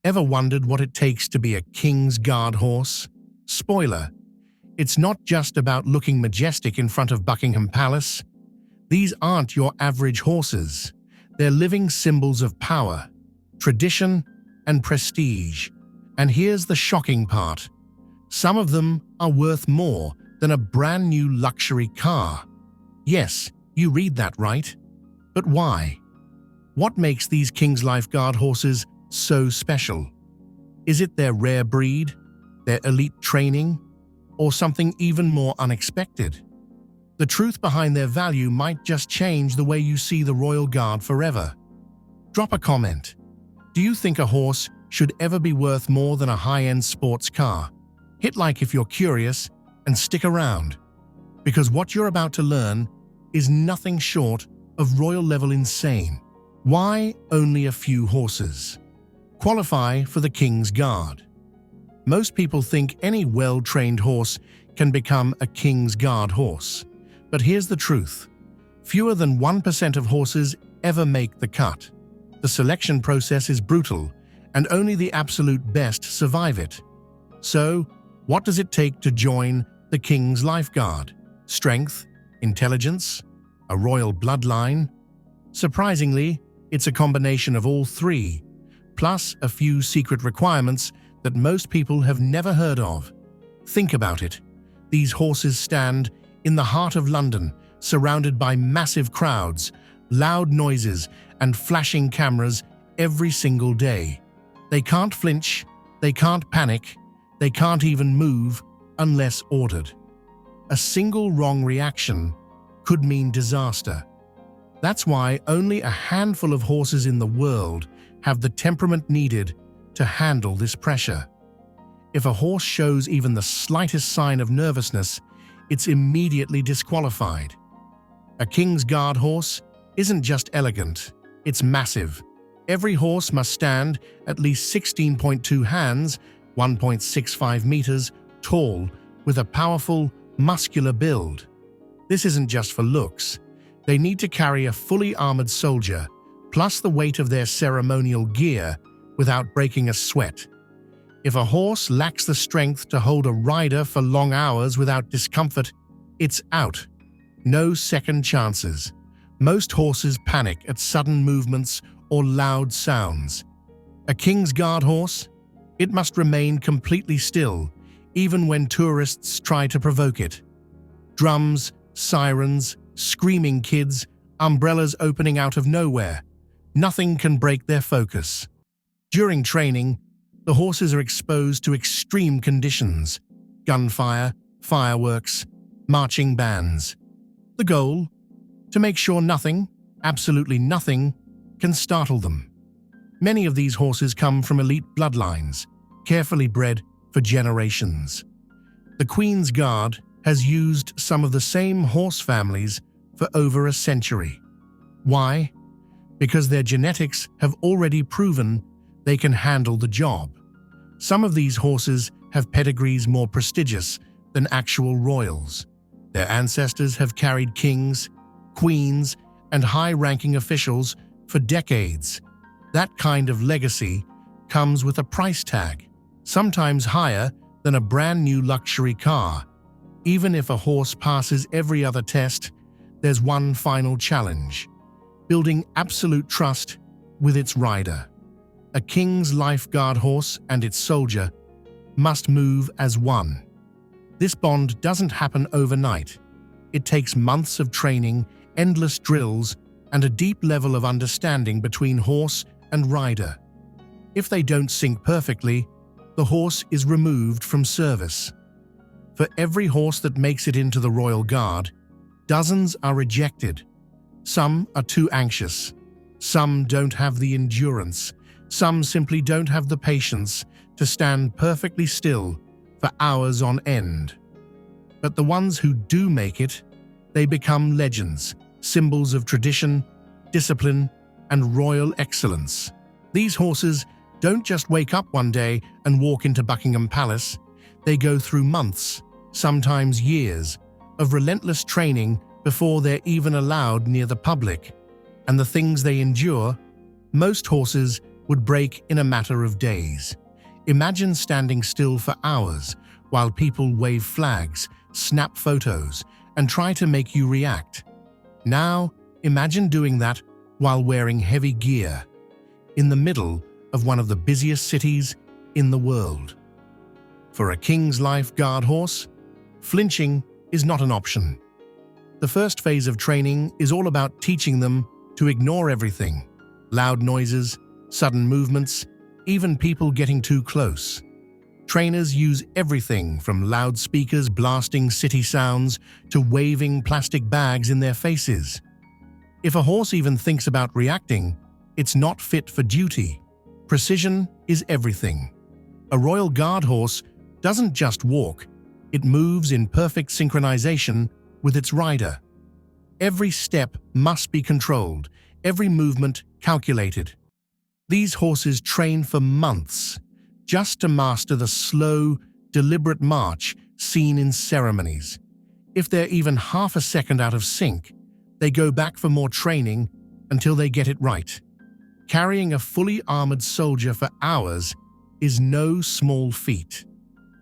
Ever wondered what it takes to be a King's Guard horse? Spoiler: it's not just about looking majestic in front of Buckingham Palace. These aren't your average horses. They're living symbols of power, tradition, and prestige. And here's the shocking part: some of them are worth more than a brand new luxury car. Yes, you read that right. But why? What makes these King's Life Guard horses so special? Is it their rare breed, their elite training, or something even more unexpected? The truth behind their value might just change the way you see the Royal Guard forever. Drop a comment. Do you think a horse should ever be worth more than a high-end sports car? Hit like if you're curious and stick around, because what you're about to learn is nothing short of royal-level insane. Why only a few horses qualify for the King's Guard? Most people think any well-trained horse can become a King's Guard horse. But here's the truth: fewer than 1% of horses ever make the cut. The selection process is brutal, and only the absolute best survive it. So, what does it take to join the King's Life Guard? Strength? Intelligence? A royal bloodline? Surprisingly, it's a combination of all three, plus a few secret requirements that most people have never heard of. Think about it. These horses stand in the heart of London, surrounded by massive crowds, loud noises, and flashing cameras every single day. They can't flinch, they can't panic, they can't even move unless ordered. A single wrong reaction could mean disaster. That's why only a handful of horses in the world have the temperament needed to handle this pressure. If a horse shows even the slightest sign of nervousness, it's immediately disqualified. A King's Guard horse isn't just elegant, it's massive. Every horse must stand at least 16.2 hands, 1.65 meters, tall, with a powerful, muscular build. This isn't just for looks. They need to carry a fully armored soldier, plus the weight of their ceremonial gear, without breaking a sweat. If a horse lacks the strength to hold a rider for long hours without discomfort, it's out. No second chances. Most horses panic at sudden movements or loud sounds. A King's Guard horse? It must remain completely still, even when tourists try to provoke it. Drums, sirens, screaming kids, umbrellas opening out of nowhere. Nothing can break their focus. During training, the horses are exposed to extreme conditions: gunfire, fireworks, marching bands. The goal? To make sure nothing, absolutely nothing, can startle them. Many of these horses come from elite bloodlines, carefully bred for generations. The Queen's Guard has used some of the same horse families for over a century. Why? Because their genetics have already proven they can handle the job. Some of these horses have pedigrees more prestigious than actual royals. Their ancestors have carried kings, queens, and high-ranking officials for decades. That kind of legacy comes with a price tag, sometimes higher than a brand new luxury car. Even if a horse passes every other test, there's one final challenge: building absolute trust with its rider. A King's Life Guard horse and its soldier must move as one. This bond doesn't happen overnight. It takes months of training, endless drills, and a deep level of understanding between horse and rider. If they don't sync perfectly, the horse is removed from service. For every horse that makes it into the Royal Guard, dozens are rejected. Some are too anxious. Some don't have the endurance. Some simply don't have the patience to stand perfectly still for hours on end. But the ones who do make it, they become legends, symbols of tradition, discipline, and royal excellence. These horses don't just wake up one day and walk into Buckingham Palace. They go through months, sometimes years, of relentless training before they're even allowed near the public. And the things they endure: most horses would break in a matter of days. Imagine standing still for hours while people wave flags, snap photos, and try to make you react. Now, imagine doing that while wearing heavy gear, in the middle of one of the busiest cities in the world. For a King's Life Guard horse, flinching is not an option. The first phase of training is all about teaching them to ignore everything: loud noises, sudden movements, even people getting too close. Trainers use everything from loudspeakers blasting city sounds to waving plastic bags in their faces. If a horse even thinks about reacting, it's not fit for duty. Precision is everything. A Royal Guard horse doesn't just walk, it moves in perfect synchronization with its rider. Every step must be controlled, every movement calculated. These horses train for months just to master the slow, deliberate march seen in ceremonies. If they're even half a second out of sync, they go back for more training until they get it right. Carrying a fully armored soldier for hours is no small feat.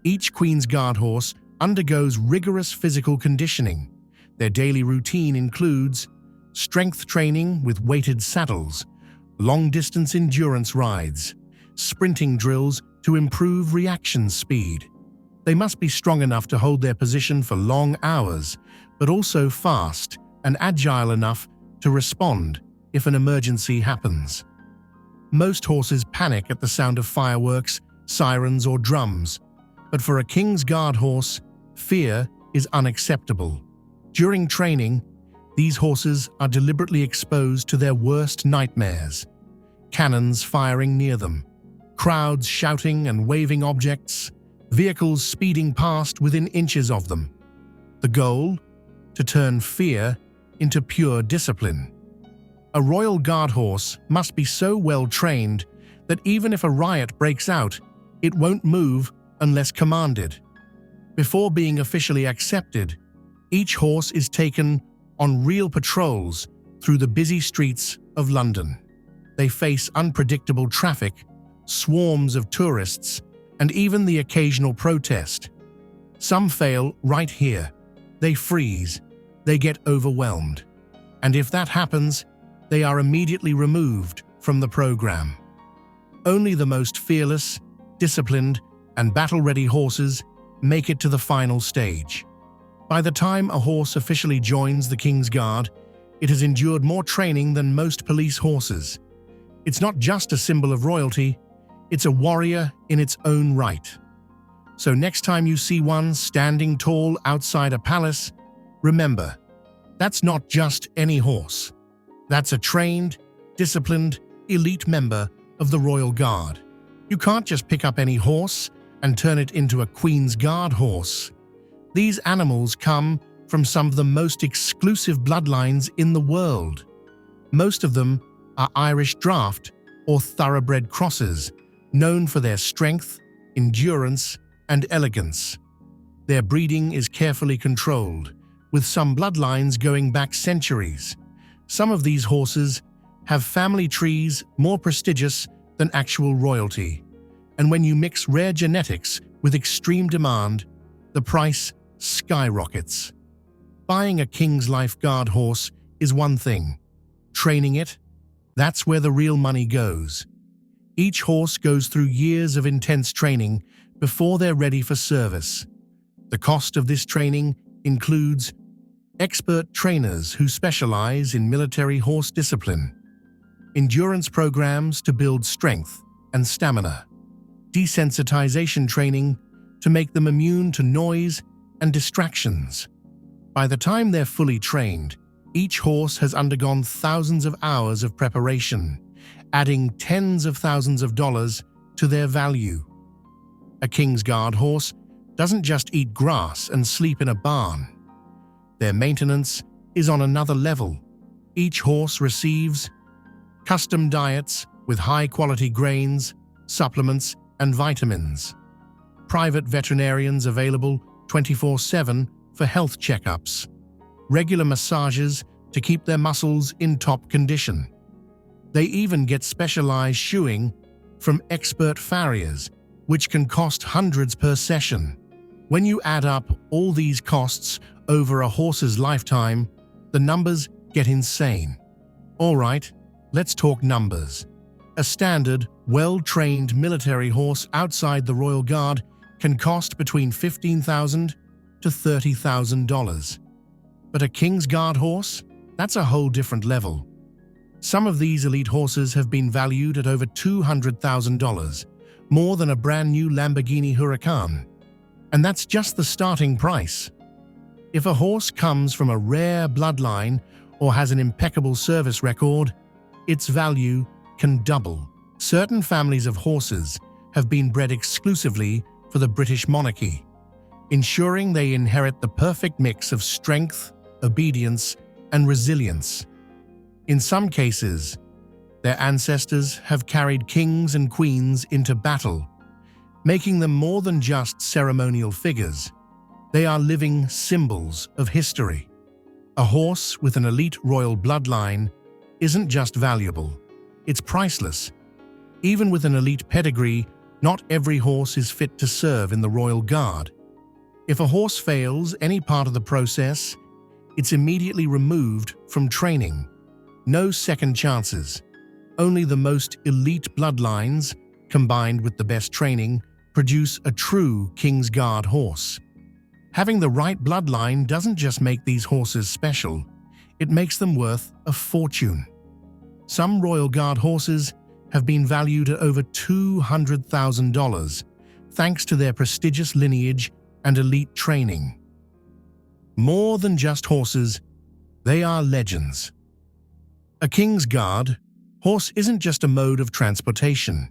Each Queen's Guard horse undergoes rigorous physical conditioning. Their daily routine includes strength training with weighted saddles, long-distance endurance rides, sprinting drills to improve reaction speed. They must be strong enough to hold their position for long hours, but also fast and agile enough to respond if an emergency happens. Most horses panic at the sound of fireworks, sirens, or drums, but for a King's Guard horse, fear is unacceptable. During training, these horses are deliberately exposed to their worst nightmares: cannons firing near them, crowds shouting and waving objects, vehicles speeding past within inches of them. The goal? To turn fear into pure discipline. A Royal Guard horse must be so well trained that even if a riot breaks out, it won't move unless commanded. Before being officially accepted, each horse is taken on real patrols through the busy streets of London. They face unpredictable traffic, swarms of tourists, and even the occasional protest. Some fail right here. They freeze. They get overwhelmed. And if that happens, they are immediately removed from the program. Only the most fearless, disciplined, and battle-ready horses make it to the final stage. By the time a horse officially joins the King's Guard, it has endured more training than most police horses. It's not just a symbol of royalty, it's a warrior in its own right. So next time you see one standing tall outside a palace, remember, that's not just any horse. That's a trained, disciplined, elite member of the Royal Guard. You can't just pick up any horse and turn it into a Queen's Guard horse. These animals come from some of the most exclusive bloodlines in the world. Most of them are Irish draft or thoroughbred crosses, known for their strength, endurance, and elegance. Their breeding is carefully controlled, with some bloodlines going back centuries. Some of these horses have family trees more prestigious than actual royalty, and when you mix rare genetics with extreme demand, the price skyrockets. Buying a King's Life Guard horse is one thing. Training it, that's where the real money goes. Each horse goes through years of intense training before they're ready for service. The cost of this training includes expert trainers who specialize in military horse discipline, endurance programs to build strength and stamina, desensitization training to make them immune to noise and distractions. By the time they're fully trained, each horse has undergone thousands of hours of preparation, adding tens of thousands of dollars to their value. A King's Guard horse doesn't just eat grass and sleep in a barn. Their maintenance is on another level. Each horse receives custom diets with high-quality grains, supplements, and vitamins. Private veterinarians available 24/7 for health checkups. Regular massages to keep their muscles in top condition. They even get specialized shoeing from expert farriers, which can cost hundreds per session. When you add up all these costs over a horse's lifetime, the numbers get insane. All right, let's talk numbers. A standard, well-trained military horse outside the Royal Guard can cost between $15,000 to $30,000. But a King's Guard horse? That's a whole different level. Some of these elite horses have been valued at over $200,000, more than a brand new Lamborghini Huracan. And that's just the starting price. If a horse comes from a rare bloodline or has an impeccable service record, its value can double. Certain families of horses have been bred exclusively for the British monarchy, ensuring they inherit the perfect mix of strength, obedience, and resilience. In some cases, their ancestors have carried kings and queens into battle, making them more than just ceremonial figures. They are living symbols of history. A horse with an elite royal bloodline isn't just valuable, it's priceless. Even with an elite pedigree, not every horse is fit to serve in the Royal Guard. If a horse fails any part of the process, it's immediately removed from training. No second chances. Only the most elite bloodlines, combined with the best training, produce a true King's Guard horse. Having the right bloodline doesn't just make these horses special, it makes them worth a fortune. Some Royal Guard horses have been valued at over $200,000, thanks to their prestigious lineage and elite training. More than just horses, they are legends. A King's Guard horse isn't just a mode of transportation.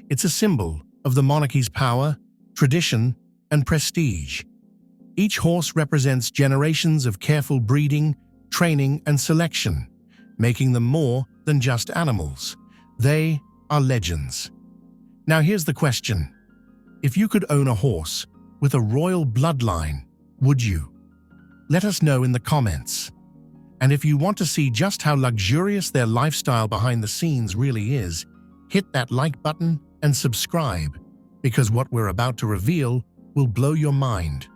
It's a symbol of the monarchy's power, tradition, and prestige. Each horse represents generations of careful breeding, training, and selection, making them more than just animals. They are legends. Now here's the question. If you could own a horse with a royal bloodline, would you? Let us know in the comments. And if you want to see just how luxurious their lifestyle behind the scenes really is, hit that like button and subscribe, because what we're about to reveal will blow your mind.